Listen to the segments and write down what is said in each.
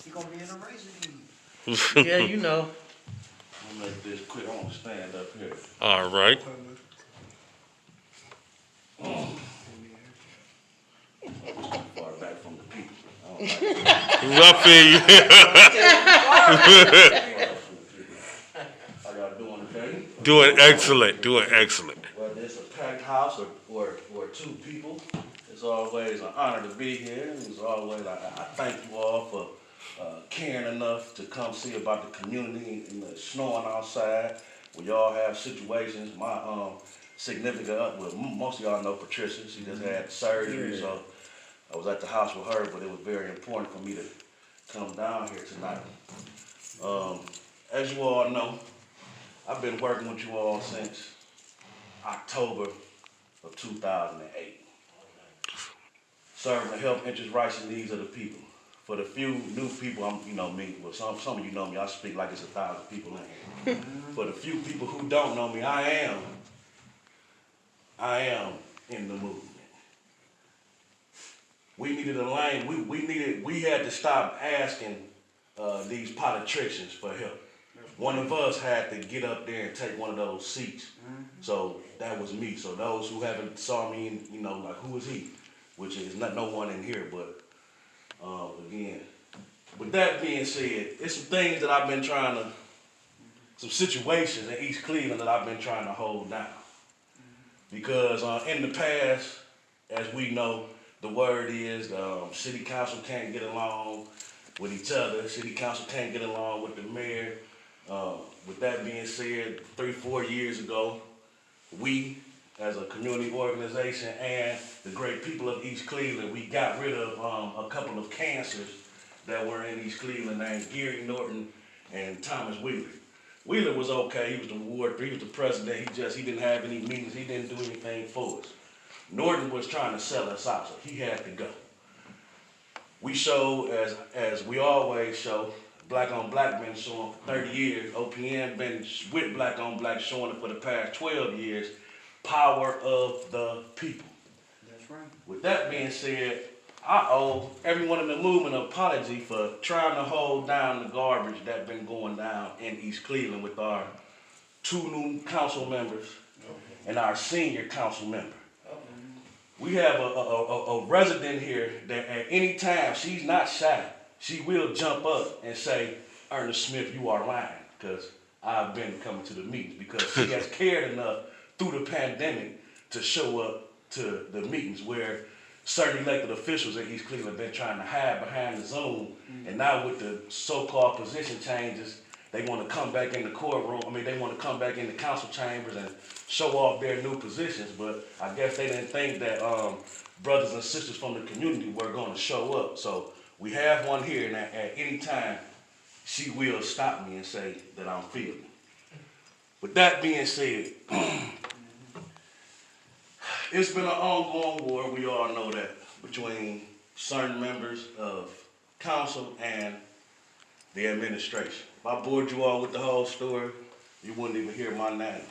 He gonna be in a race with you. Yeah, you know. I'm gonna make this quick. I want to stand up here. All right. Far back from the people. Roughly. How y'all doing today? Doing excellent. Doing excellent. Whether it's a packed house or two people, it's always an honor to be here. It's always, I thank you all for caring enough to come see about the community and the snowing outside. We all have situations. My significant, well, most of y'all know Patricia. She just had surgery, so I was at the house with her, but it was very important for me to come down here tonight. As you all know, I've been working with you all since October of 2008. Serving the health, interest, rights, and needs of the people. For the few new people, me, well, some of you know me, I speak like it's 1,000 people in here. For the few people who don't know me, I am in the movement. We needed a lane, we had to stop asking these politicians for help. One of us had to get up there and take one of those seats. So that was me. So those who haven't saw me, like who is he? Which is no one in here, but again. With that being said, it's some things that I've been some situations in East Cleveland that I've been trying to hold down. Because in the past, as we know, the word is city council can't get along with each other. City council can't get along with the mayor. With that being said, 3-4 years ago, we, as a community organization and the great people of East Cleveland, we got rid of a couple of cancers that were in East Cleveland named Gary Norton and Thomas Wheeler. Wheeler was okay, he was the ward, he was the president, he didn't have any meetings, he didn't do anything for us. Norton was trying to sell us out, so he had to go. We showed, as we always show, Black on Black been showing for 30 years, OPM been with Black on Black showing it for the past 12 years, power of the people. That's right. With that being said, I owe everyone in the movement an apology for trying to hold down the garbage that's been going down in East Cleveland with our 2 new council members and our senior council member. We have a resident here that at any time, she's not shy. She will jump up and say, Ernest Smith, you are lying, because I've been coming to the meetings, because she has cared enough through the pandemic to show up to the meetings where certain elected officials in East Cleveland have been trying to hide behind the Zoom, and now with the so-called position changes, they want to come back in the courtroom, they want to come back in the council chambers and show off their new positions, but I guess they didn't think that brothers and sisters from the community were going to show up. So we have one here, and at any time, she will stop me and say that I'm feeling. With that being said, it's been an ongoing war, we all know that, between certain members of council and the administration. If I bored you all with the whole story, you wouldn't even hear my name.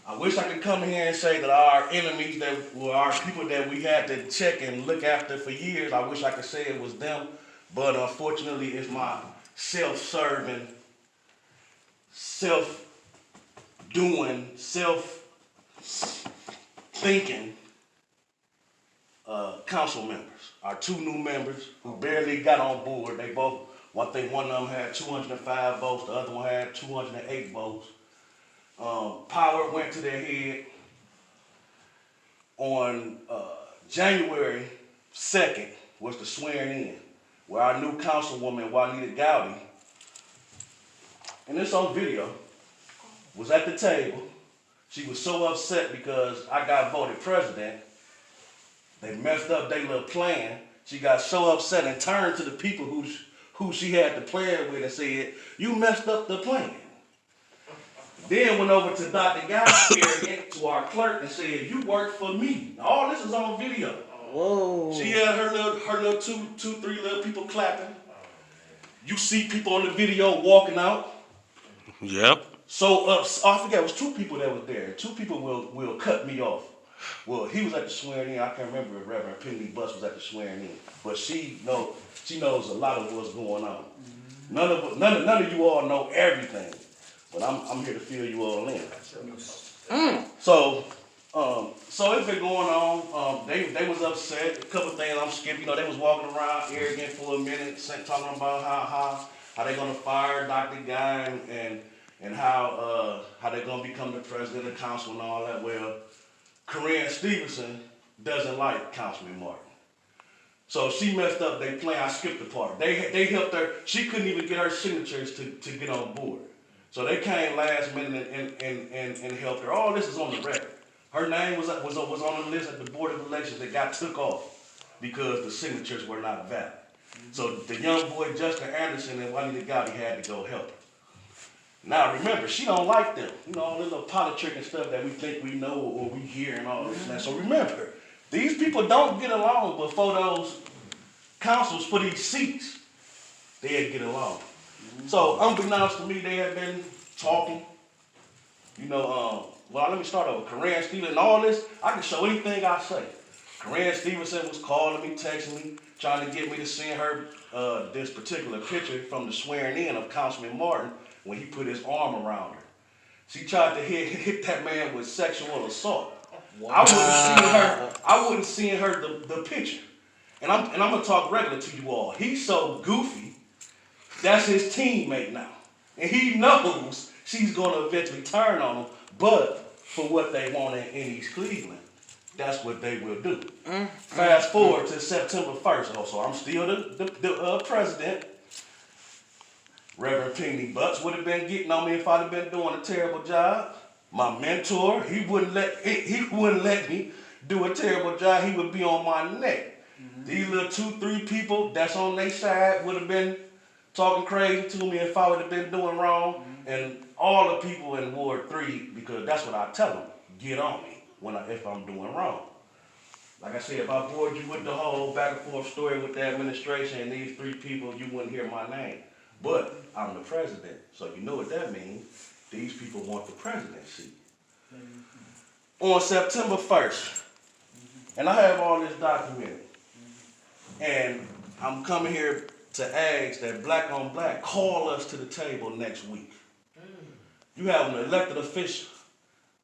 I wish I could come here and say that our enemies that were our people that we had to check and look after for years, I wish I could say it was them, but unfortunately it's my self-serving, self-doing, self-thinking council members. Our 2 new members who barely got on board, they both, I think one of them had 205 votes, the other one had 208 votes. Power went to their head on January 2nd was the swearing in, where our new councilwoman, Juanita Gowdy, and this on video, was at the table. She was so upset because I got voted president. They messed up their little plan. She got so upset and turned to the people who she had the plan with and said, "You messed up the plan." Then went over to Dr. Gowdy, to our clerk, and said, "You work for me." All this is on video. Whoa. She had her little 3 little people clapping. You see people on the video walking out. Yep. So I forget, it was 2 people that was there. 2 people will cut me off. Well, he was at the swearing in. I can't remember if Reverend Penny Bus was at the swearing in, but she knows a lot of what's going on. None of you all know everything, but I'm here to fill you all in. So it's been going on. They was upset. A couple things I'm skipping. They was walking around arrogant for a minute, talking about how they gonna fire Dr. Guy and how they gonna become the president of the council and all that. Well, Corinne Stevenson doesn't like Councilman Martin. So she messed up their plan. I skipped the part. They helped her. She couldn't even get her signatures to get on board. So they came last minute and helped her. All this is on the record. Her name was on the list at the Board of Elections that got took off because the signatures were not valid. So the young boy Justin Anderson and Juanita Gotti had to go help her. Now remember, she don't like them. All the little politic and stuff that we think we know or we hear and all this and that. So remember, these people don't get along before those councils for these seats, they'd get along. So unbeknownst to me, they had been talking. Well, let me start over. Corinne Stevenson and all this, I can show anything I say. Corinne Stevenson was calling me, texting me, trying to get me to send her this particular picture from the swearing in of Councilman Martin when he put his arm around her. She tried to hit that man with sexual assault. Wow. I wouldn't send her the picture. And I'm gonna talk regular to you all. He's so goofy, that's his teammate now. And he knows she's gonna eventually turn on him, but for what they want in East Cleveland, that's what they will do. Fast forward to September 1st. So I'm still the president. Reverend Penny Butts would have been getting on me if I'd have been doing a terrible job. My mentor, he wouldn't let me do a terrible job. He would be on my neck. These little 2-3 people that's on their side would have been talking crazy to me if I would have been doing wrong. And all the people in Ward 3, because that's what I tell them, get on me if I'm doing wrong. Like I said, if I bored you with the whole back and forth story with the administration and these 3 people, you wouldn't hear my name. But I'm the president, so you know what that means. These people want the presidency. On September 1st, and I have all this documented, and I'm coming here to ask that black on black call us to the table next week. You have an elected official.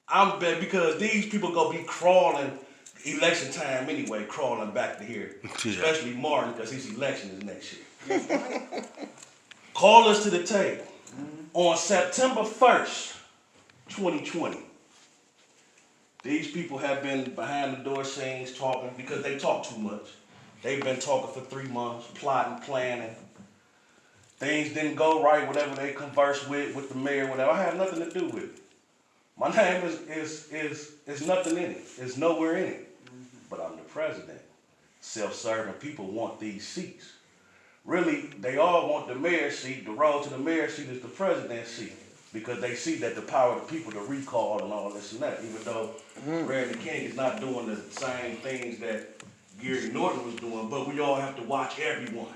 I'm bet because these people gonna be crawling election time anyway, crawling back to here, especially Martin because his election is next year. Call us to the table on September 1st, 2020. These people have been behind the door scenes talking because they talk too much. They've been talking for 3 months, plotting, planning. Things didn't go right, whatever they conversed with the mayor, whatever. I had nothing to do with it. My name is nothing in it. It's nowhere in it. But I'm the president. Self-serving people want these seats. Really, they all want the mayor's seat. The road to the mayor's seat is the president's seat because they see that the power of the people to recall and all this and that, even though Reverend King is not doing the same things that Gary Norton was doing, but we all have to watch everyone.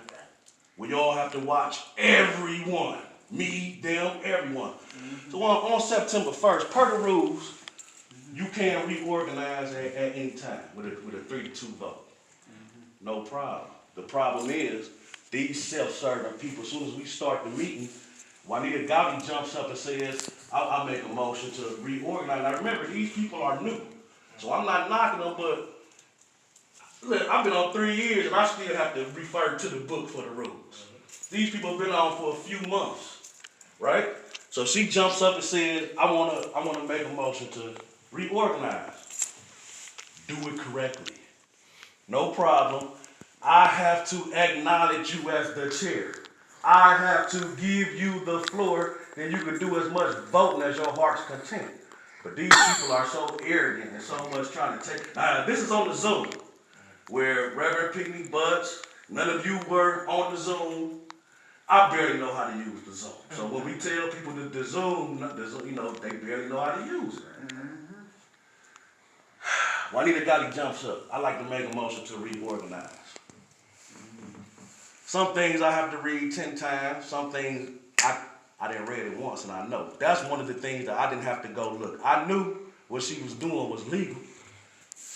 We all have to watch everyone. Me, them, everyone. So on September 1st, per the rules, you can reorganize at any time with a 3-2 vote. No problem. The problem is, these self-serving people, as soon as we start the meeting, Juanita Gotti jumps up and says, I'll make a motion to reorganize. Now remember, these people are new. So I'm not knocking them, but look, I've been on 3 years and I still have to refer to the book for the rules. These people have been on for a few months, right? So she jumps up and says, I wanna make a motion to reorganize. Do it correctly. No problem. I have to acknowledge you as the chair. I have to give you the floor, and you can do as much voting as your heart's content. But these people are so arrogant and so much trying to take. This is on the Zoom, where Reverend Pickney Buds, none of you were on the Zoom. I barely know how to use the Zoom. So when we tell people that the Zoom, they barely know how to use it. Juanita Gotti jumps up. I like to make a motion to reorganize. Some things I have to read 10 times. Some things I didn't read it once and I know. That's one of the things that I didn't have to go look. I knew what she was doing was legal.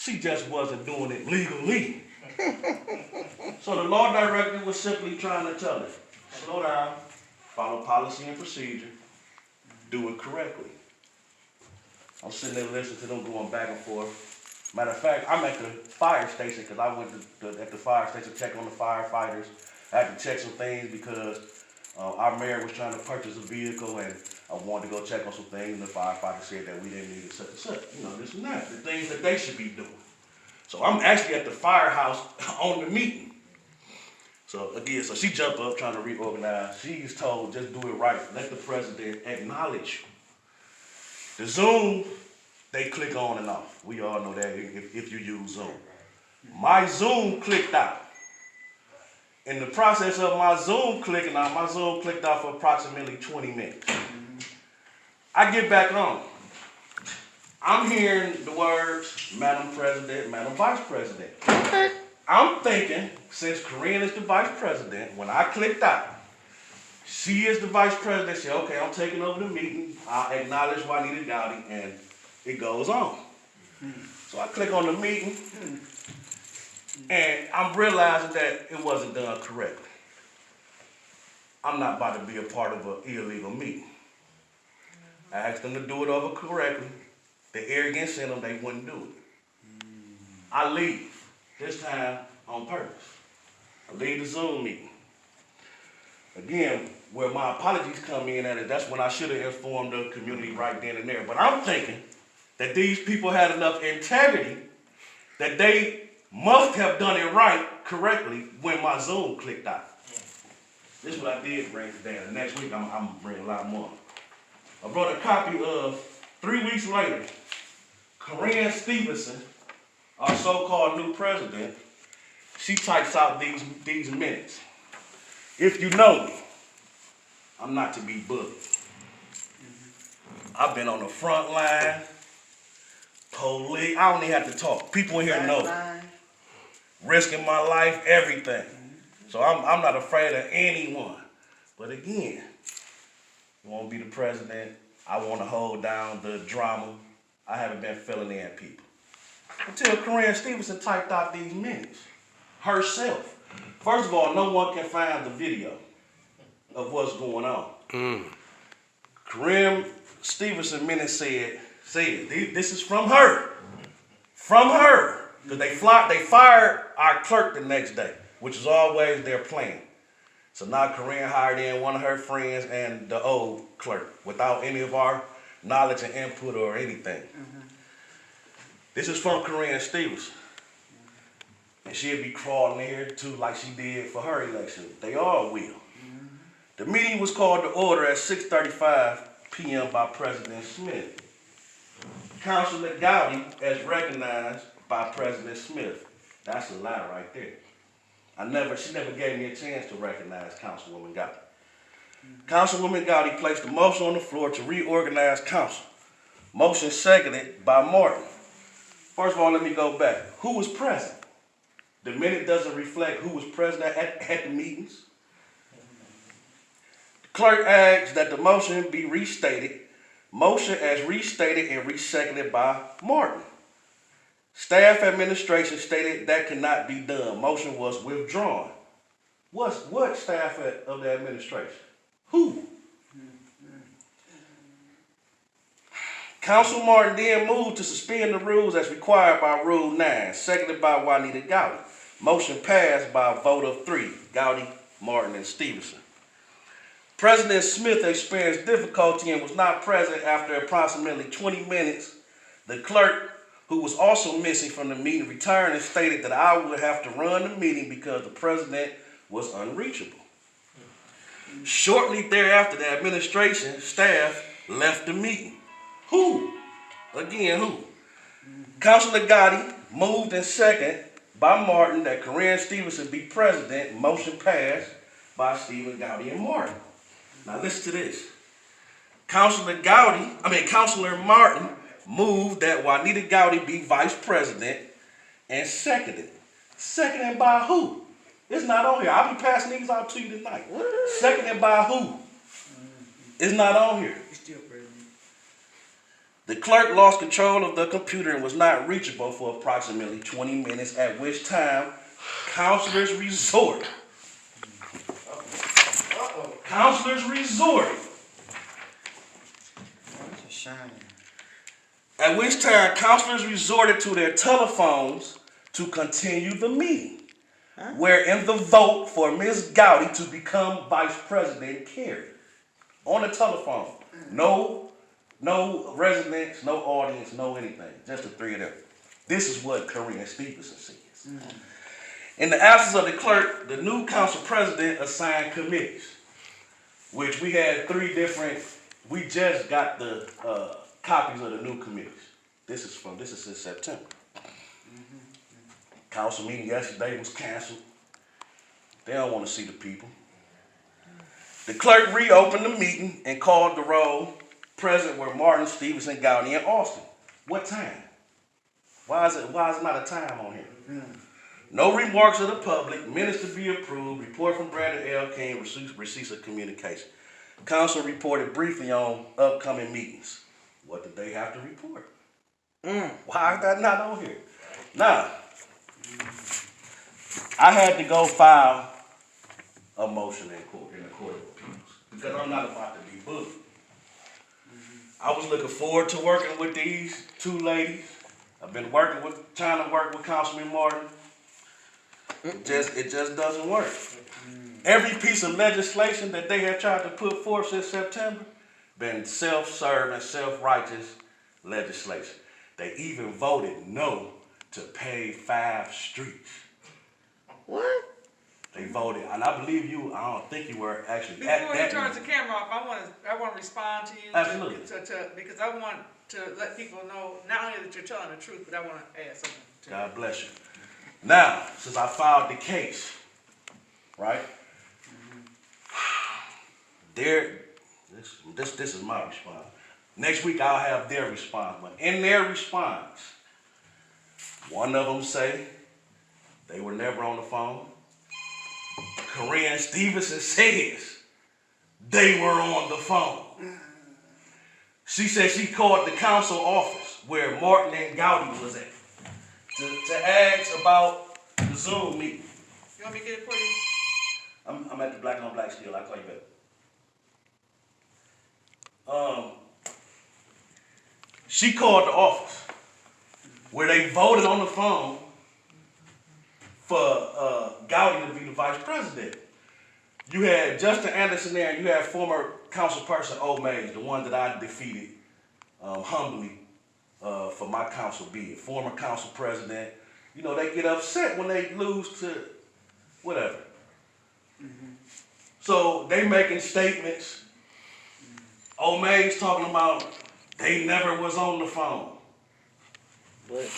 she just wasn't doing it legally. So the law director was simply trying to tell her, slow down, follow policy and procedure, do it correctly. I'm sitting there listening to them going back and forth. Matter of fact, I'm at the fire station because I went at the fire station to check on the firefighters. I had to check some things because our mayor was trying to purchase a vehicle and I wanted to go check on some things, and the firefighter said that we didn't need it, such and such. You know, this and that, the things that they should be doing. So I'm actually at the firehouse on the meeting. So again, so she jumped up trying to reorganize. She's told, just do it right. Let the president acknowledge you. The Zoom, they click on and off. We all know that if you use Zoom. My Zoom clicked out. In the process of my Zoom clicking out, my Zoom clicked out for approximately 20 minutes. I get back on. I'm hearing the words, Madam President, Madam Vice President. I'm thinking, since Corinne is the Vice President, when I clicked out, she is the Vice President, she said, okay, I'm taking over the meeting, I'll acknowledge Juanita Gowdy, and it goes on. So I click on the meeting, and I'm realizing that it wasn't done correctly. I'm not about to be a part of an illegal meeting. I asked them to do it over correctly. The arrogance in them, they wouldn't do it. I leave, this time on purpose. I leave the Zoom meeting. Again, where my apologies come in at it, that's when I should have informed the community right then and there. But I'm thinking that these people had enough integrity that they must have done it right, correctly, when my Zoom clicked out. This is what I did bring today. The next week, I'm going to bring a lot more. I brought a copy of, 3 weeks later, Corinne Stevenson, our so-called new president, she types out these minutes. If you know me, I'm not to be bullied. I've been on the front line, police, I don't even have to talk. People in here know. Risking my life, everything. So I'm not afraid of anyone. But again, you want to be the president, I want to hold down the drama. I haven't been filling in people. Until Corinne Stevenson typed out these minutes herself. First of all, no one can find the video of what's going on. Corinne Stevenson minutes said, this is from her. From her. Because they fired our clerk the next day, which is always their plan. So now Corinne hired in one of her friends and the old clerk without any of our knowledge and input or anything. This is from Corinne Stevenson. And she'll be crawling in here too like she did for her election. They all will. The meeting was called to order at 6:35 p.m. by President Smith. Councilman Gowdy as recognized by President Smith. That's a lie right there. She never gave me a chance to recognize Councilwoman Gowdy. Councilwoman Gowdy placed a motion on the floor to reorganize council. Motion seconded by Martin. First of all, let me go back. Who was present? The minute doesn't reflect who was present at the meetings. The clerk asks that the motion be restated. Motion as restated and reseconded by Martin. Staff administration stated that could not be done. Motion was withdrawn. What staff of the administration? Who? Council Martin then moved to suspend the rules as required by Rule 9, seconded by Juanita Gowdy. Motion passed by a vote of 3, Gowdy, Martin, and Stevenson. President Smith experienced difficulty and was not present after approximately 20 minutes. The clerk, who was also missing from the meeting, returned and stated that I would have to run the meeting because the president was unreachable. Shortly thereafter, the administration staff left the meeting. Who? Again, who? Councilor Gowdy moved and second by Martin that Corinne Stevenson be president. Motion passed by Stephen Gowdy and Martin. Now listen to this. Councilor Martin moved that Juanita Gowdy be vice president and seconded. Seconded by who? It's not on here. I'll be passing these out to you tonight. Seconded by who? It's not on here. He's still president. The clerk lost control of the computer and was not reachable for approximately 20 minutes, at which time counselors resorted. Counselors resorted. It's a shame. At which time counselors resorted to their telephones to continue the meeting, wherein the vote for Ms. Gowdy to become vice president carried. On the telephone. No residents, no audience, no anything. Just the three of them. This is what Korean Stevenson says. In the absence of the clerk, the new council president assigned committees, which we had 3 different. We just got the copies of the new committees. This is in September. Council meeting yesterday was canceled. They don't want to see the people. The clerk reopened the meeting and called the roll. Present were Martin, Stevenson, Gowdy, and Austin. What time? Why is it not a time on here? No remarks of the public. Minutes to be approved. Report from Brandon L. King. Receipts of communication. Council reported briefly on upcoming meetings. What did they have to report? Why is that not on here? Now, I had to go file a motion in the Court of Appeals because I'm not about to be bullied. I was looking forward to working with these 2 ladies. I've been trying to work with Councilman Martin. It just doesn't work. Every piece of legislation that they have tried to put forth since September been self-serving, self-righteous legislation. They even voted no to pave 5 streets. What? They voted, and I believe you. I don't think you were actually Before at he that turns meeting. the camera off, I want to respond to you. Absolutely. Because I want to let people know not only that you're telling the truth, but I want to add something to you. God bless you. Now, since I filed the case, right? This is my response. Next week I'll have their response. But in their response, one of them say they were never on the phone. Korean Stevenson says they were on the phone. She said she called the council office where Martin and Gowdy was at to ask about the Zoom meeting. You want me to get it for you? I'm at the black on black still. I'll call you back. She called the office where they voted on the phone for Gowdy to be the vice president. You had Justin Anderson there, and you had former councilperson O'Mays, the one that I defeated humbly for my council bid. Former council president. You know, they get upset when they lose to whatever. So they making statements. O'May's talking about they never was on the phone. But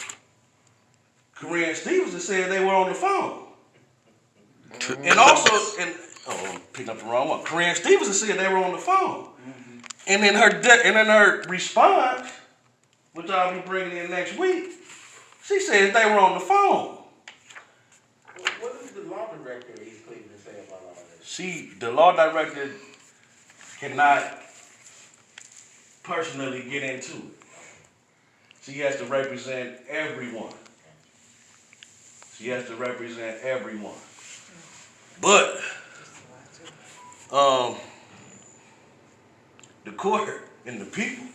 Korean Stevenson said they were on the phone. And also, I'm picking up the wrong one. Korean Stevenson said they were on the phone. And in her response, which I'll be bringing in next week, she says they were on the phone. what does the law director of East Cleveland say about all this? The law director cannot personally get into it. She has to represent everyone. She has to represent everyone. But the court and the people,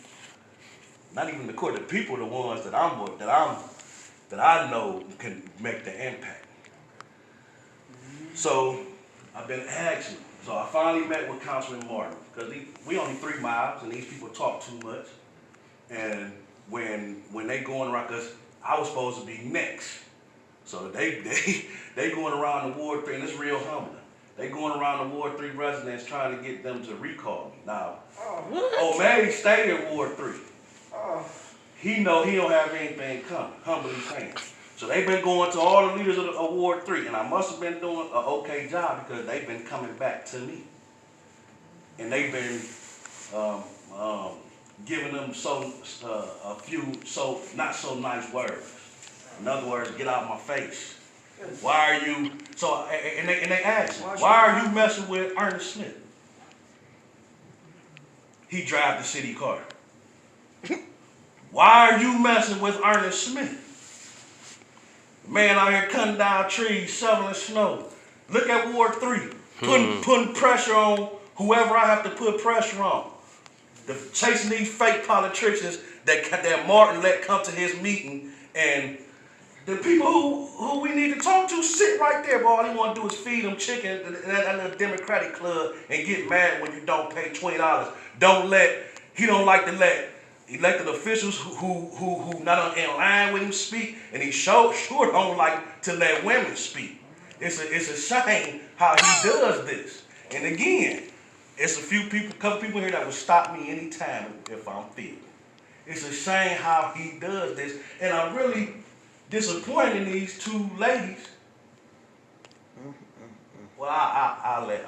not even the court, the people are the ones that I know can make the impact. So I've been asking. So I finally met with Councilman Martin because we only 3 miles and these people talk too much. And when they going around, because I was supposed to be next. So they going around the Ward 3, and it's real humbling. They going around the Ward 3 residents trying to get them to recall me. Now, O'May stayed in Ward 3. He know he don't have anything coming, humbly saying. So they've been going to all the leaders of Ward 3, and I must have been doing an okay job because they've been coming back to me. And they've been giving them a few not so nice words. In other words, get out of my face. Why are you so? And they ask him, why are you messing with Ernest Smith? He drive the city car. Why are you messing with Ernest Smith? Man out here cutting down trees, shoveling snow. Look at Ward 3, putting pressure on whoever I have to put pressure on. Chasing these fake politicians that Martin let come to his meeting, and the people who we need to talk to sit right there, but all he want to do is feed them chicken at that little Democratic club and get mad when you don't pay $20. He don't like to let elected officials who not in line with him speak, and he sure don't like to let women speak. It's a shame how he does this. And again, it's a couple people here that will stop me anytime if I'm feeling. It's a shame how he does this, and I'm really disappointed in these two ladies. Well, I'll let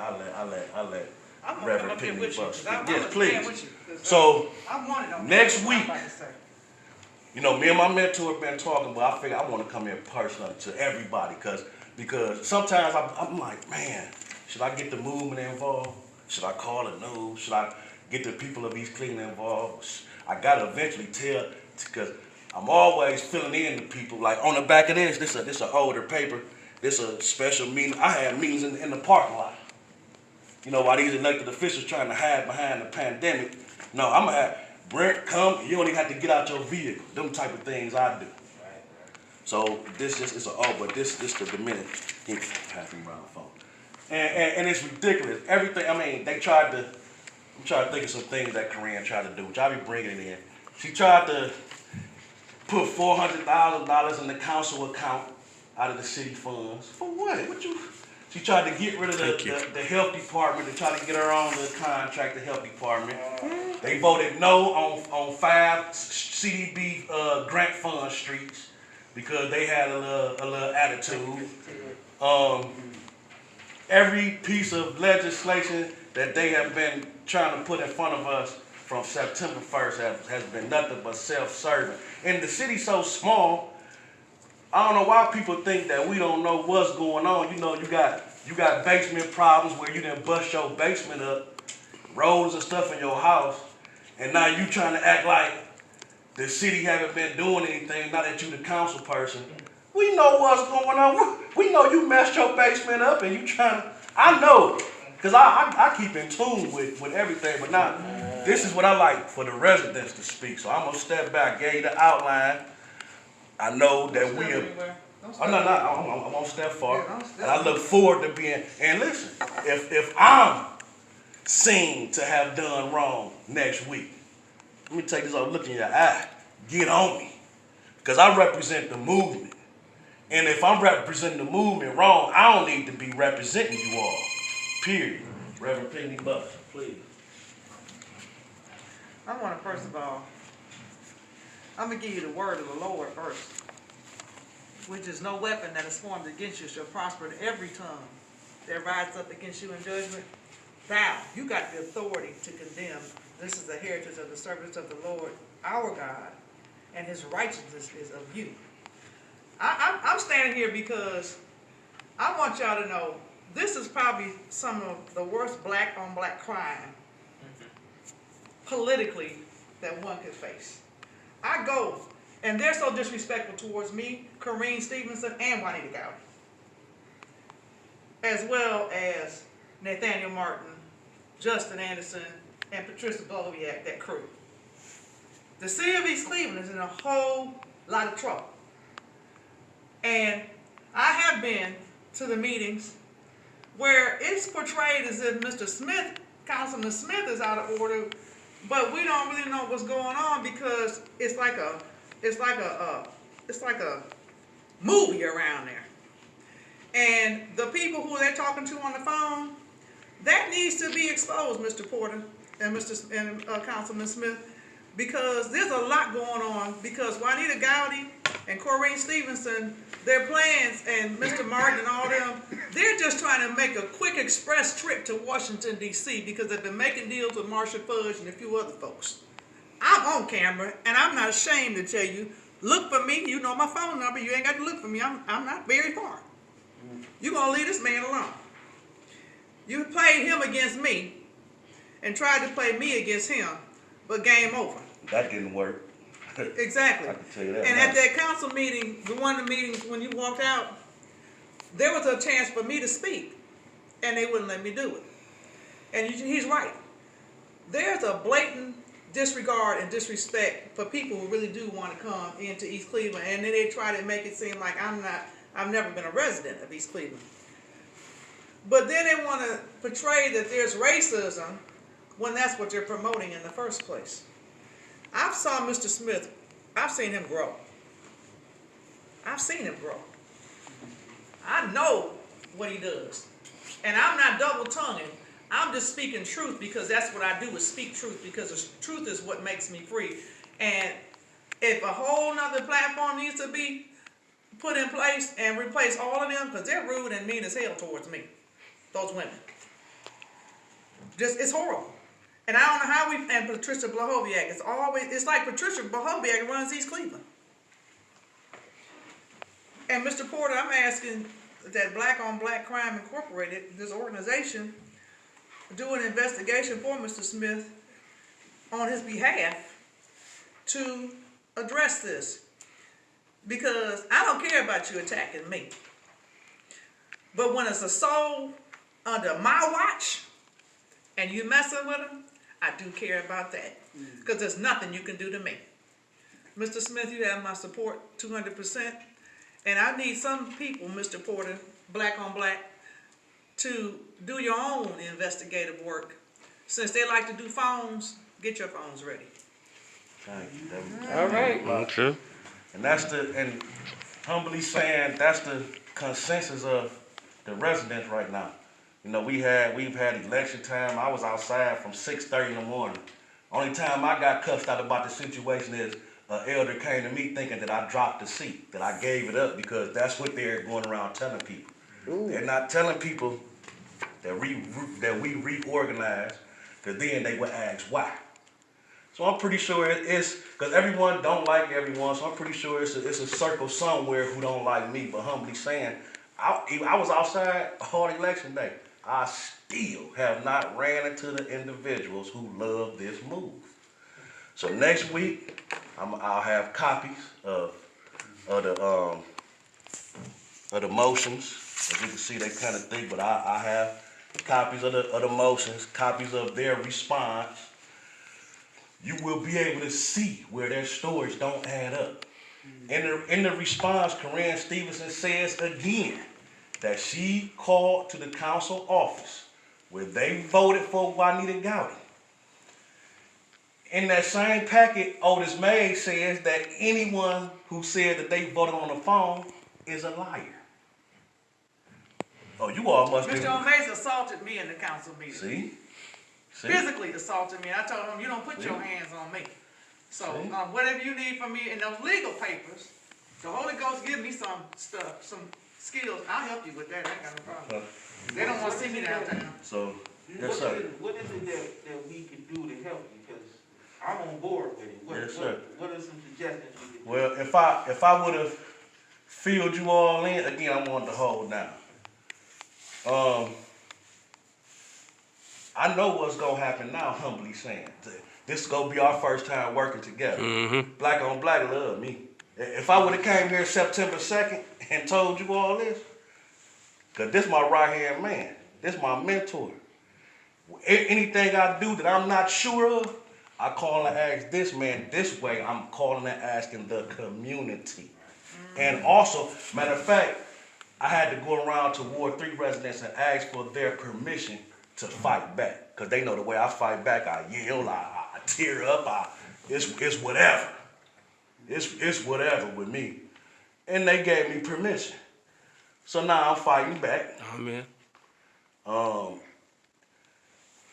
Reverend pick me up. Yes, please. So next week, you know, me and my mentor have been talking, but I figure I want to come in personally to everybody because sometimes I'm like, man, should I get the movement involved? Should I call the news? Should I get the people of East Cleveland involved? I gotta eventually tell, because I'm always filling in the people. Like on the back of this an older paper. This a special meeting. I had meetings in the parking lot. You know, while these elected officials trying to hide behind the pandemic. No, I'm gonna have Brent come. You don't even have to get out your vehicle. Them type of things I do. So this just is but this the minute. Passing around the phone. And it's ridiculous. Everything. I mean, I'm trying to think of some things that Corinne tried to do, which I be bringing it in. She tried to put $400,000 in the council account out of the city funds. For what? She tried to get rid of the health department to try to get her on the contract, the health department. They voted no on 5 CDB grant fund streets because they had a little attitude. Every piece of legislation that they have been trying to put in front of us from September 1st has been nothing but self-serving. And the city's so small, I don't know why people think that we don't know what's going on. You know, you got basement problems where you done bust your basement up, roads and stuff in your house, and now you trying to act like the city haven't been doing anything, now that you the council person. We know what's going on. We know you messed your basement up and you trying to, I know, because I keep in tune with everything, but now this is what I like for the residents to speak. So I'm going to step back, gave the outline. I know that we are, I'm going to step forward, and I look forward to being, and listen, if I'm seen to have done wrong next week, let me take this off, look in your eye, get on me, because I represent the movement. And if I'm representing the movement wrong, I don't need to be representing you all. Period. Reverend Penny Buster, please. I want to, first of all, I'm going to give you the word of the Lord first, which is no weapon that is formed against you shall prosper, to every tongue that rises up against you in judgment. Thou, you got the authority to condemn. This is the heritage of the servants of the Lord, our God, and his righteousness is of you. I'm standing here because I want y'all to know this is probably some of the worst black on black crime politically that one could face. I go, and they're so disrespectful towards me, Corinne Stevenson, and Juanita Gowdy, as well as Nathaniel Martin, Justin Anderson, and Patricia Boloviak, that crew. The city of East Cleveland is in a whole lot of trouble. And I have been to the meetings where it's portrayed as if Mr. Smith, Councilman Smith, is out of order, but we don't really know what's going on because it's like a movie around there. And the people who they're talking to on the phone, that needs to be exposed, Mr. Porter and Councilman Smith, because there's a lot going on. Because Juanita Gowdy and Corinne Stevenson, their plans, and Mr. Martin and all them, they're just trying to make a quick express trip to Washington, D.C. because they've been making deals with Marsha Fudge and a few other folks. I'm on camera, and I'm not ashamed to tell you, look for me. You know my phone number. You ain't got to look for me. I'm not very far. You're going to leave this man alone. You played him against me and tried to play me against him, but game over. That didn't work. Exactly. I can tell you that And now. at that council meeting, the one of the meetings when you walked out, there was a chance for me to speak, and they wouldn't let me do it. And he's right. There's a blatant disregard and disrespect for people who really do want to come into East Cleveland, and then they try to make it seem like I've never been a resident of East Cleveland. But then they want to portray that there's racism when that's what they're promoting in the first place. I've saw Mr. Smith, I've seen him grow. I've seen him grow. I know what he does. And I'm not double-tonguing. I'm just speaking truth because that's what I do, is speak truth, because the truth is what makes me free. And if a whole nother platform needs to be put in place and replace all of them, because they're rude and mean as hell towards me, those women. Just, it's horrible. And I don't know how and Patricia Blahoviak, it's like Patricia Blahoviak runs East Cleveland. And Mr. Porter, I'm asking that Black on Black Crime Incorporated, this organization, do an investigation for Mr. Smith on his behalf to address this. Because I don't care about you attacking me. But when it's a soul under my watch and you messing with him, I do care about that. Because there's nothing you can do to me. Mr. Smith, you have my support 200%. And I need some people, Mr. Porter, Black on Black, to do your own investigative work. Since they like to do phones, get your phones ready. Thank you. All right. Okay. And humbly saying, that's the consensus of the residents right now. You know, we've had election time. I was outside from 6:30 in the morning. Only time I got cussed out about the situation is an elder came to me thinking that I dropped the seat, that I gave it up, because that's what they're going around telling people. Ooh. They're not telling people that we reorganize, because then they would ask why. So I'm pretty sure it's because everyone don't like everyone. So I'm pretty sure it's a circle somewhere who don't like me. But humbly saying, I was outside all election day. I still have not ran into the individuals who love this move. So next week, I'll have copies of the motions. As you can see, they kind of thick, but I have copies of the motions, copies of their response. You will be able to see where their stories don't add up. In the response, Corinne Stevenson says again that she called to the council office where they voted for Juanita Gowdy. In that same packet, Otis May says that anyone who said that they voted on the phone is a liar. Oh, you all must be. Mr. O'Mays assaulted me in the council meeting. See? Physically assaulted me. I told him, you don't put your hands on me. So whatever you need from me in those legal papers, the Holy Ghost give me some stuff, some skills. I'll help you with that. I ain't got no problem. They don't want to see me downtown. So, yes, sir. What is it that we can do to help you? Because I'm on board with it. Yes, sir. What are some suggestions we can do? Well, if I would have filled you all in, again, I wanted to hold down. I know what's gonna happen now, humbly saying. This is gonna be our first time working together. Mm-hmm. Black on Black love me. If I would have came here September 2nd and told you all this, because this my right-hand man, this my mentor. Anything I do that I'm not sure of, I call and ask this man. This way, I'm calling and asking the community. And also, matter of fact, I had to go around to Ward 3 residents and ask for their permission to fight back. Because they know the way I fight back, I yell, I tear up, it's whatever. It's whatever with me. And they gave me permission. So now I'm fighting back. Oh, man.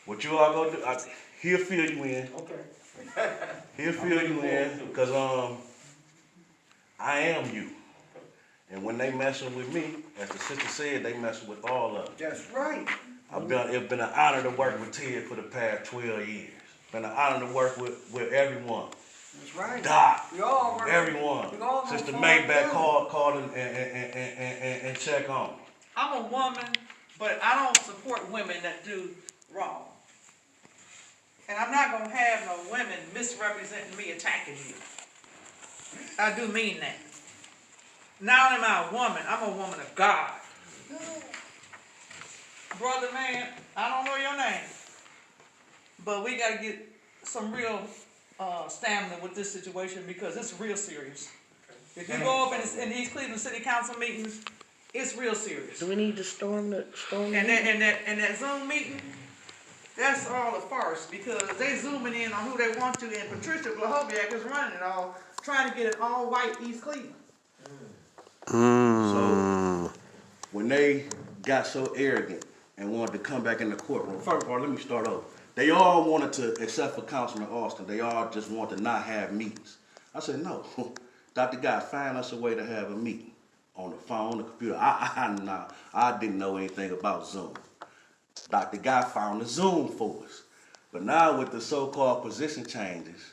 What you all gonna do, he'll fill you in. Okay. He'll fill you in, because I am you. And when they messing with me, as the sister said, they messing with all of them. That's right. It's been an honor to work with Ted for the past 12 years. Been an honor to work with everyone. That's right. Doc, We all work. everyone. We all Sister work Maybach together. called and check on me. I'm a woman, but I don't support women that do wrong. And I'm not gonna have no women misrepresenting me, attacking you. I do mean that. Not only am I a woman, I'm a woman of God. Brother man, I don't know your name, but we gotta get some real stamina with this situation because it's real serious. If you go up in East Cleveland City Council meetings, it's real serious. Do we need to storm the And that Zoom meeting, that's all a farce because they zooming in on who they want to, and Patricia Blahoviak is running it all, trying to get an all-white East Cleveland. So when they got so arrogant and wanted to come back in the courtroom, first of all, let me start over. They all wanted to, except for Councilman Austin, they all just wanted to not have meetings. I said, no, Dr. Guy, find us a way to have a meeting on the phone, the computer. I didn't know anything about Zoom. Dr. Guy found the Zoom for us. But now with the so-called position changes,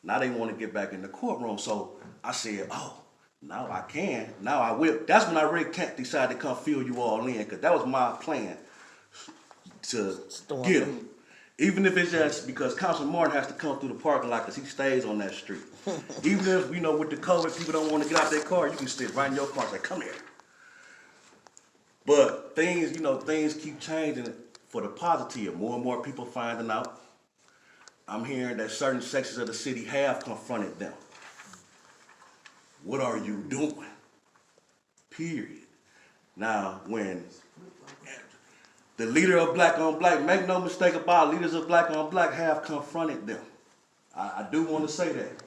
now they want to get back in the courtroom. So I said, oh, now I can, now I will. That's when I really decided to come fill you all in, because that was my plan to get them. Even if it's just because Councilman Martin has to come through the parking lot because he stays on that street. Even if, you know, with the COVID, people don't want to get out their car, you can sit right in your car and say, come here. But things, you know, things keep changing for the positive. More and more people finding out. I'm hearing that certain sections of the city have confronted them. What are you doing? Period. Now, when the leader of Black on Black, make no mistake about it, leaders of Black on Black have confronted them. I do want to say that.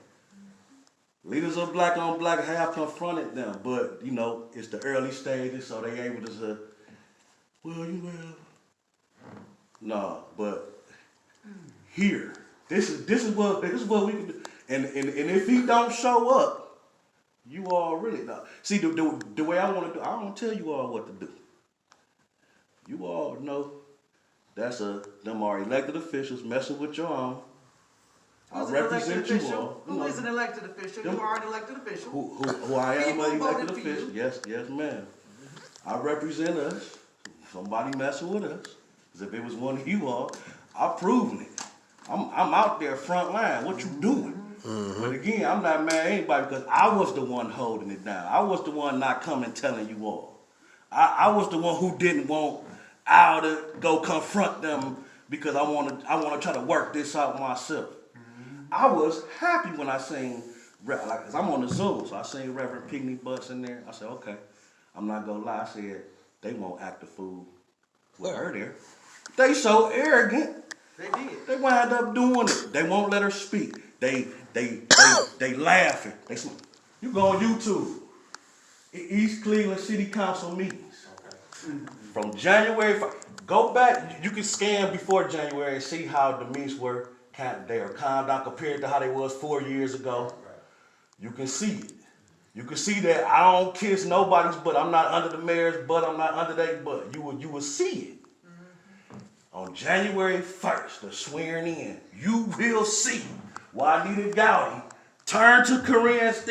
Leaders of Black on Black have confronted them, but, you know, it's the early stages, so they able to say, well, you will. No, but here, this is what we can do. And if he don't show up, you all really know. See, the way I want to do, I don't tell you all what to do. You all know them are elected officials messing with your own. I represent you all. Who is an elected official? You are an elected official. Who I am an People elected voted for official. you. Yes, ma'am. I represent us. Somebody messing with us. Because if it was one of you all, I've proven it. I'm out there front line. What you doing? But again, I'm not mad at anybody because I was the one holding it down. I was the one not coming telling you all. I was the one who didn't want Al to go confront them because I want to try to work this out myself. I was happy when I seen, like, cause I'm on the Zoom, so I seen Reverend Pigney Butts in there. I said, okay, I'm not gonna lie. I said, they won't act the fool with her there. They so arrogant. They did. They wind up doing it. They won't let her speak. They laughing. They say, you go on YouTube. East Cleveland City Council meetings. From January, go back, you can scan before January and see how the meetings were. They are calmed down compared to how they was 4 years ago. You can see it. You can see that I don't kiss nobody's butt. I'm not under the mayor's butt. I'm not under their butt. You will see it. On January 1st, the swearing in, you will see why Anita Gowdy turned to Korean